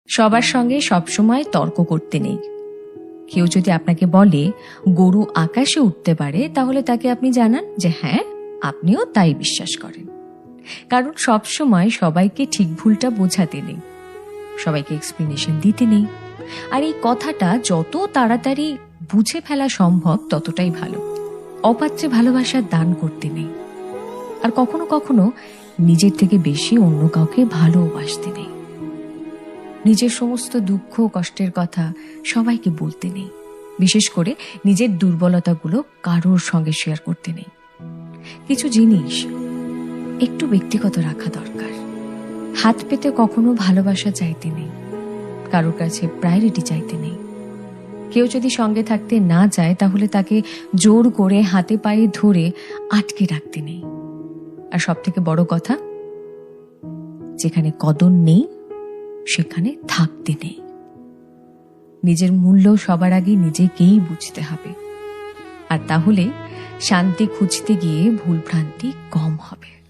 সবার সঙ্গে সবসময় তর্ক করতে নেই। কেউ যদি আপনাকে বলে গরু আকাশে উঠতে পারে, তাহলে তাকে আপনি জানান যে হ্যাঁ, আপনিও তাই বিশ্বাস করেন। কারণ সবসময় সবাইকে ঠিক ভুলটা বোঝাতে নেই, সবাইকে এক্সপ্লেনেশন দিতে নেই। আর এই কথাটা যত তাড়াতাড়ি বুঝে ফেলা সম্ভব ততটাই ভালো। অপাত্রে ভালোবাসার দান করতে নেই। আর কখনো কখনো নিজের থেকে বেশি অন্য কাউকে ভালোবাসতে নেই। নিজের সমস্ত দুঃখ কষ্টের কথা সবাইকে বলতে নেই। বিশেষ করে নিজের দুর্বলতাগুলো কারোর সঙ্গে শেয়ার করতে নেই। কিছু জিনিস একটু ব্যক্তিগত রাখা দরকার। হাত পেতে কখনো ভালোবাসা চাইতে নেই, কারোর কাছে প্রায়োরিটি চাইতে নেই। কেউ যদি সঙ্গে থাকতে না চায়, তাহলে তাকে জোর করে হাতে পায়ে ধরে আটকে রাখতে নেই। আর সব থেকে বড় কথা, যেখানে কদর নেই সেখানে থাকতে নেই। নিজের মূল্য সবার আগে নিজেকেই বুঝতে হবে। আর তাহলে শান্তি খুঁজতে গিয়ে ভুলভ্রান্তি কম হবে।